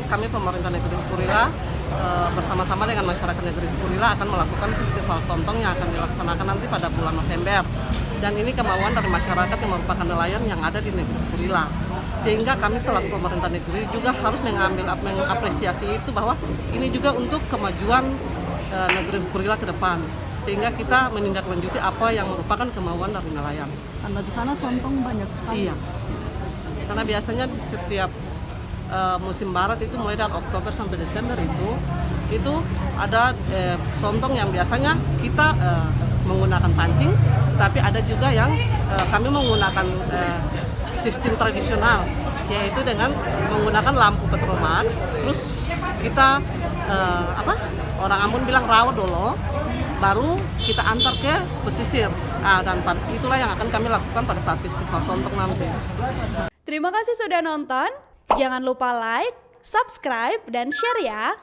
kami pemerintah negeri Purila bersama-sama dengan masyarakat negeri Purila akan melakukan festival Sontong yang akan dilaksanakan nanti pada bulan November. Dan ini kemauan dari masyarakat yang merupakan nelayan yang ada di negeri Purila. Sehingga kami selaku pemerintah negeri juga harus mengapresiasi itu bahwa ini juga untuk kemajuan negeri Purila ke depan. Sehingga kita menindaklanjuti apa yang merupakan kemauan dari nelayan. Karena di sana sontong banyak sekali. Iya. Karena biasanya di setiap musim barat itu mulai dari Oktober sampai Desember itu ada sontong yang biasanya kita menggunakan pancing, tapi ada juga yang kami menggunakan sistem tradisional, yaitu dengan menggunakan lampu Petromax. Terus kita orang Ambon bilang rawa dulu, baru kita antar ke pesisir. Dan itulah yang akan kami lakukan pada saat festival Sontong nanti. Terima kasih sudah nonton. Jangan lupa like, subscribe, dan share ya.